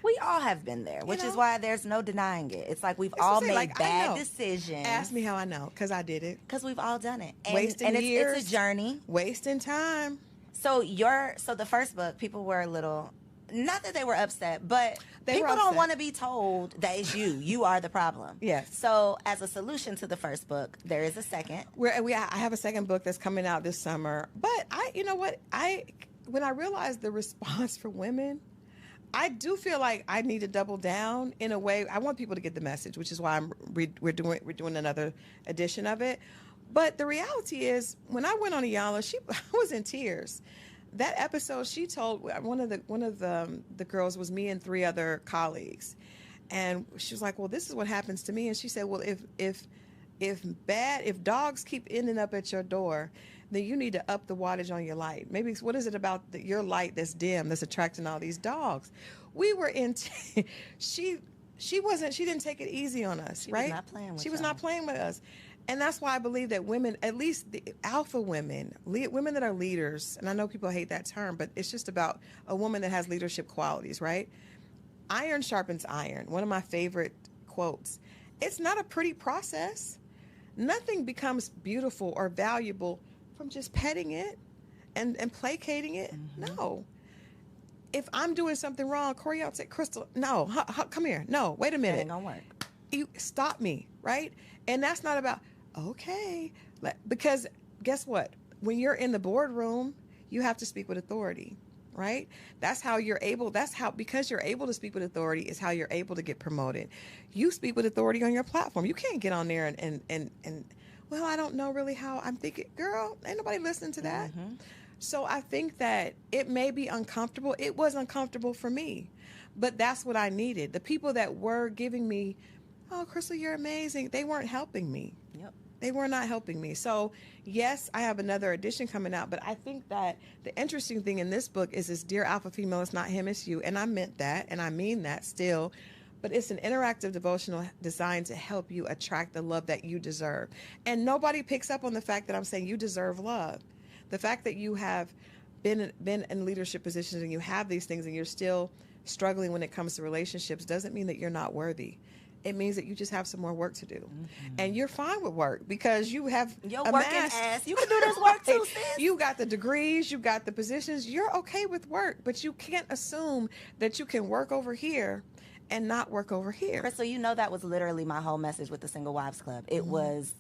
We all have been there, which is why there's no denying it. It's like we've all made bad decisions.
Ask me how I know, because I did it.
Because we've all done it.
Wasting years.
It's a journey.
Wasting time.
So the first book, people were a little, not that they were upset, but people don't want to be told that it's you. You are the problem.
Yes.
So as a solution to the first book, there is a second.
I have a second book that's coming out this summer. But when I realized the response from women, I do feel like I need to double down in a way. I want people to get the message, which is why we're doing another edition of it. But the reality is, when I went on Iyanla, I was in tears. That episode, she told one of the girls was me and 3 other colleagues, and she was like, "Well, this is what happens to me." And she said, "Well, if dogs keep ending up at your door, then you need to up the wattage on your light. Maybe what is it about your light that's dim that's attracting all these dogs?" We were in. She didn't take it easy on us, right? She was not playing with us. And that's why I believe that women, at least the alpha women, women that are leaders, and I know people hate that term, but it's just about a woman that has leadership qualities, right? Iron sharpens iron. One of my favorite quotes. It's not a pretty process. Nothing becomes beautiful or valuable from just petting it and placating it. No. If I'm doing something wrong, Corey, I'll say, "Crystal, no, come here. No, wait a minute.
That ain't gonna work.
You stop me, right?" And that's not about, okay, because guess what? When you're in the boardroom, you have to speak with authority, right? Because you're able to speak with authority is how you're able to get promoted. You speak with authority on your platform. You can't get on there and well, I don't know really how. I'm thinking, girl, ain't nobody listening to that. So I think that it may be uncomfortable. It was uncomfortable for me, but that's what I needed. The people that were giving me, "Oh, Crystal, you're amazing," they weren't helping me.
Yep.
They were not helping me. So yes, I have another edition coming out, but I think that the interesting thing in this book is this Dear Alpha Female, it's not him, it's you. And I meant that, and I mean that still. But it's an interactive devotional designed to help you attract the love that you deserve. And nobody picks up on the fact that I'm saying you deserve love. The fact that you have been in leadership positions and you have these things and you're still struggling when it comes to relationships doesn't mean that you're not worthy. It means that you just have some more work to do. And you're fine with work because you have
Your
amassed,
working ass. You can do this work too, sis.
you got the degrees, you got the positions. You're okay with work, but you can't assume that you can work over here and not work over here.
Crystal, you know that was literally my whole message with the Single Wives Club. It was,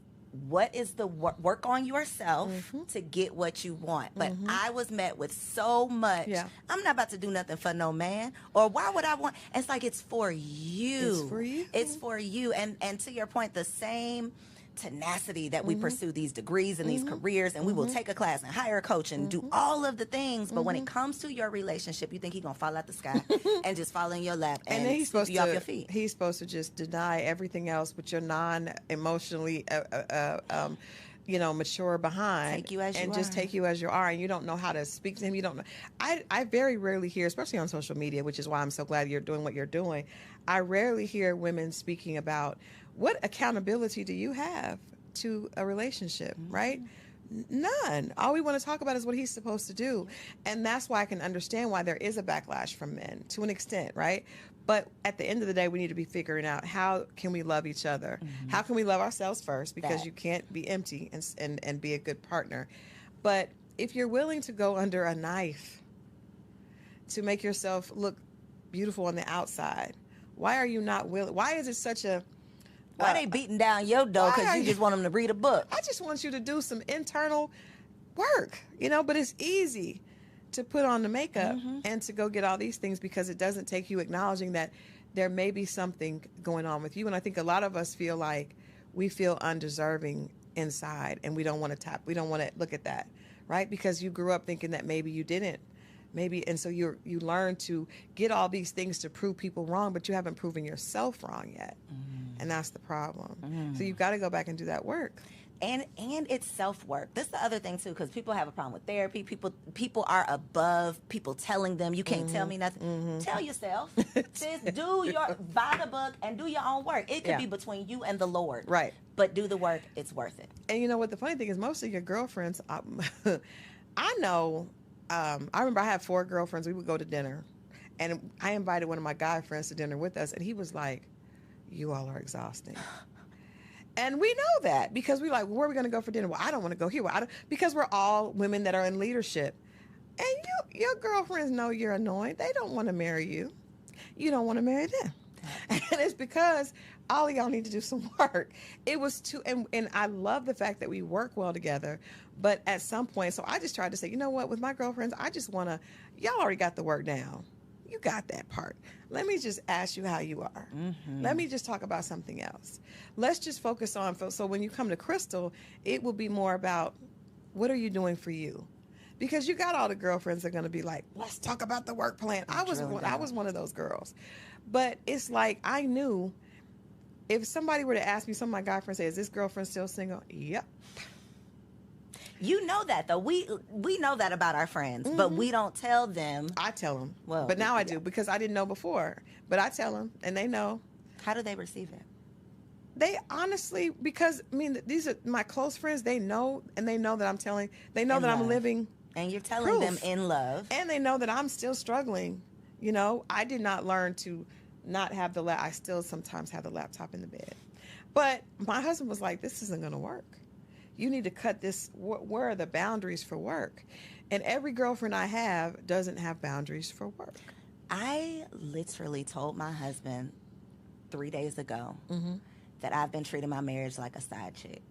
what is the work on yourself to get what you want? But I was met with so much.
Yeah.
I'm not about to do nothing for no man. Or why would I want? It's like, it's for you.
It's for you.
It's for you. And to your point, the same tenacity that we pursue these degrees and these careers, and we will take a class and hire a coach and do all of the things, but when it comes to your relationship, you think he's gonna fall out the sky and just fall in your lap and
then he's
sweep
supposed
you
to
off your feet.
he's supposed to just deny everything else, but you're non-emotionally mature behind,
Take you as you
and just
are.
take you as you are, and you don't know how to speak to him. You don't know. I very rarely hear, especially on social media, which is why I'm so glad you're doing what you're doing. I rarely hear women speaking about what accountability do you have to a relationship, right? None. All we want to talk about is what he's supposed to do. And that's why I can understand why there is a backlash from men to an extent, right? But at the end of the day, we need to be figuring out, how can we love each other? How can we love ourselves first? Because
That.
you can't be empty and be a good partner. But if you're willing to go under a knife to make yourself look beautiful on the outside, why are you not willing? Why is it such a...
Why they beating down your door
why
because
are
you just want them to read a book?
I just want you to do some internal work, but it's easy to put on the makeup and to go get all these things because it doesn't take you acknowledging that there may be something going on with you. And I think a lot of us feel like we feel undeserving inside, and we don't want to look at that, right? Because you grew up thinking that maybe you didn't. And so you learn to get all these things to prove people wrong, but you haven't proven yourself wrong yet. And that's the problem. So you've got to go back and do that work.
And it's self-work. That's the other thing too, because people have a problem with therapy. People are above people telling them, you can't tell me nothing. Tell yourself. Sis, buy the book and do your own work. It could be between you and the Lord.
Right.
But do the work. It's worth it.
And you know what? The funny thing is, most of your girlfriends, I know, I remember I had 4 girlfriends. We would go to dinner, and I invited one of my guy friends to dinner with us, and he was like, you all are exhausting. And we know that because we're like, where are we going to go for dinner? Well, I don't want to go here. Because we're all women that are in leadership. And your girlfriends know you're annoying. They don't want to marry you. You don't want to marry them. And it's because all of y'all need to do some work. It was and I love the fact that we work well together. But at some point, so I just tried to say, you know what, with my girlfriends, I just want to, y'all already got the work down. You got that part. Let me just ask you how you are. Let me just talk about something else. Let's just focus on, so when you come to Crystal, it will be more about, what are you doing for you? Because you got all the girlfriends that are going to be like, let's talk about the work plan. I was one of those girls. But it's like, I knew if somebody were to ask me, some of my guy friends say, is this girlfriend still single? Yep.
You know that, though. We know that about our friends, but we don't tell them.
I tell them.
Well,
but now I do, because I didn't know before. But I tell them, and they know.
How do they receive it?
They honestly, because, I mean, these are my close friends. They know, and they know that I'm telling. They know
In
that
love.
I'm living.
And you're telling them
Proof.
in love.
And they know that I'm still struggling. I did not learn to not have I still sometimes have the laptop in the bed. But my husband was like, this isn't going to work. You need to cut this. Where are the boundaries for work? And every girlfriend I have doesn't have boundaries for work.
I literally told my husband 3 days ago that I've been treating my marriage like a side chick.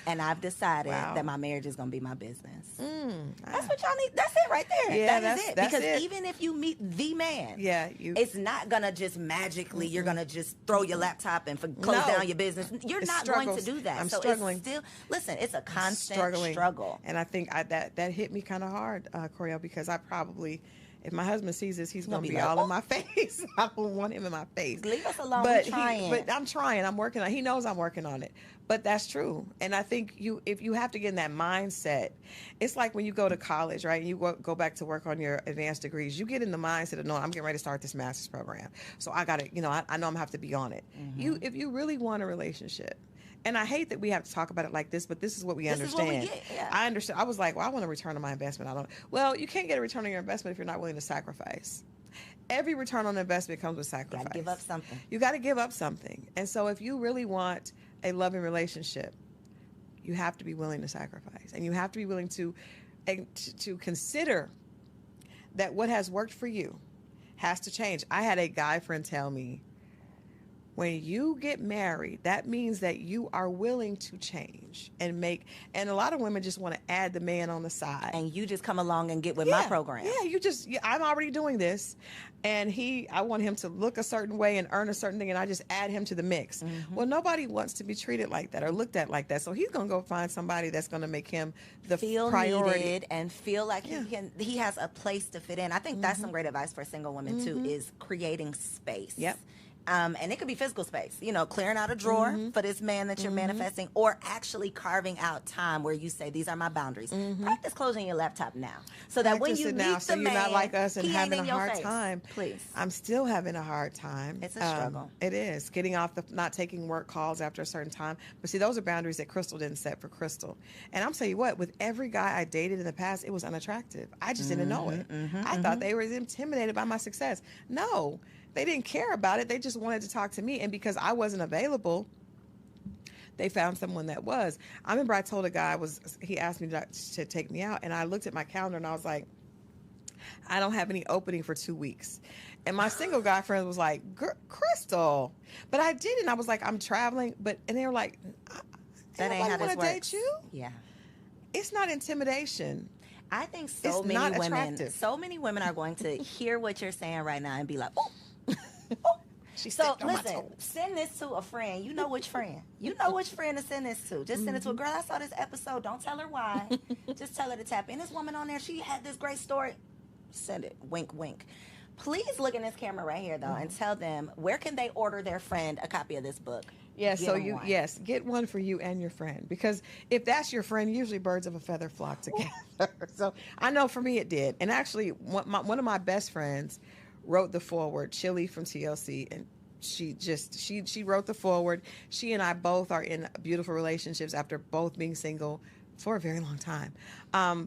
And I've decided that my marriage is going to be my business. That's what y'all need. That's it right there.
Yeah,
that is it.
that's
Because
it.
even if you meet the man,
it's
it's not going to just magically, you're going to just throw your laptop and close down your business. You're
It's
not
struggles.
going to do that.
I'm
so
struggling.
it's still, listen, it's a constant
struggling.
struggle.
And I think that hit me kind of hard, Coriel, because I probably, if my husband sees this, he's going to be
like,
all in my face. I don't want him in my face.
Leave us alone.
But
We're trying.
but I'm trying. I'm working on it. He knows I'm working on it. But that's true. And I think if you have to get in that mindset, it's like when you go to college, right? And you go back to work on your advanced degrees. You get in the mindset of, no, I'm getting ready to start this master's program. So I got to, I know I'm going to have to be on it. If you really want a relationship, and I hate that we have to talk about it like this, but this is what we understand.
Is what we get, yeah.
I understand. I was like, well, I want a return on my investment. Well, you can't get a return on your investment if you're not willing to sacrifice. every return on investment comes with sacrifice.
Gotta give up something.
You got to give up something. And so if you really want a loving relationship, you have to be willing to sacrifice. And you have to be willing to consider that what has worked for you has to change. I had a guy friend tell me, when you get married, that means that you are willing to change and a lot of women just want to add the man on the side.
And you just come along and get with my program.
Yeah, I'm already doing this. And I want him to look a certain way and earn a certain thing, and I just add him to the mix. Mm-hmm. Well, nobody wants to be treated like that or looked at like that. So he's going to go find somebody that's going to make him the priority.
Needed and feel like he has a place to fit in. I think that's some great advice for single women, too, is creating space.
Yep.
And it could be physical space, clearing out a drawer for this man that you're manifesting, or actually carving out time where you say, these are my boundaries. Practice closing your laptop now. So that when you meet the man,
you're not like us and having a hard time.
Please.
I'm still having a hard time.
It's a struggle.
It is. Getting off not taking work calls after a certain time. But see, those are boundaries that Crystal didn't set for Crystal. And I'm telling you what, with every guy I dated in the past, it was unattractive. I just didn't know it. I thought they were intimidated by my success. No. They didn't care about it. They just wanted to talk to me. And because I wasn't available, they found someone that was. I remember I told a guy, he asked me to take me out, and I looked at my calendar and I was like, I don't have any opening for 2 weeks. And my single guy friend was like, Crystal. But I didn't. I was like, I'm traveling. And they were like,
that ain't how this works.
Date you?
Yeah.
It's not intimidation.
I think so many women are going to hear what you're saying right now and be like, oh. So listen, send this to a friend. You know which friend. You know which friend to send this to. Just send it to a girl. I saw this episode. Don't tell her why. Just tell her to tap in. This woman on there, she had this great story. Send it. Wink, wink. Please look in this camera right here, though, and tell them where can they order their friend a copy of this book.
Yes, get one for you and your friend, because if that's your friend, usually birds of a feather flock together. So I know for me it did. And actually, one of my best friends wrote the foreword, Chili from TLC, and she wrote the foreword. She and I both are in beautiful relationships after both being single for a very long time.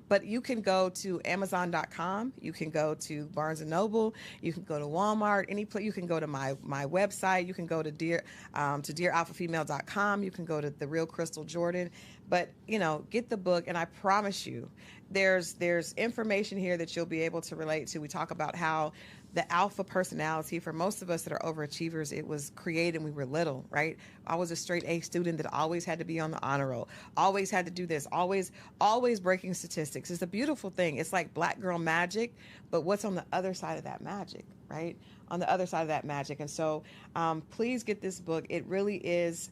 But you can go to Amazon.com. You can go to Barnes & Noble. You can go to Walmart. Any place. You can go to my website. You can go to dearalphafemale.com. You can go to The Real Crystal Jordan. But, get the book, and I promise you, there's information here that you'll be able to relate to. We talk about how the alpha personality, for most of us that are overachievers, it was created when we were little, right? I was a straight A student that always had to be on the honor roll, always had to do this, always breaking statistics. It's a beautiful thing. It's like black girl magic, but what's on the other side of that magic, right? On the other side of that magic. And so please get this book. It really is,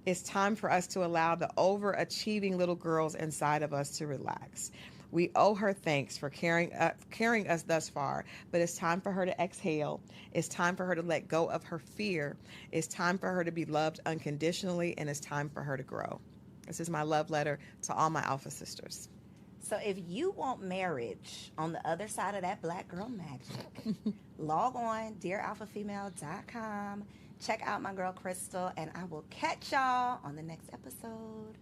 it's time for us to allow the overachieving little girls inside of us to relax. We owe her thanks for carrying us thus far, but it's time for her to exhale. It's time for her to let go of her fear. It's time for her to be loved unconditionally, and it's time for her to grow. This is my love letter to all my alpha sisters.
So if you want marriage on the other side of that black girl magic, log on dearalphafemale.com. Check out my girl Crystal, and I will catch y'all on the next episode.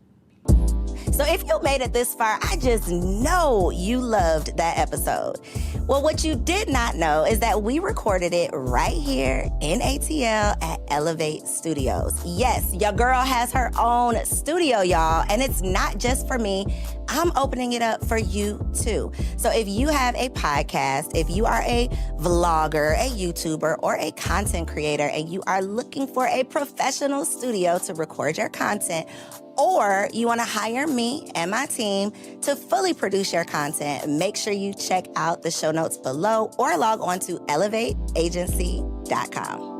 So if you made it this far, I just know you loved that episode. Well, what you did not know is that we recorded it right here in ATL at Elevate Studios. Yes, your girl has her own studio, y'all, and it's not just for me. I'm opening it up for you too. So if you have a podcast, if you are a vlogger, a YouTuber, or a content creator, and you are looking for a professional studio to record your content, or you want to hire me and my team to fully produce your content, make sure you check out the show notes below or log on to elevateagency.com.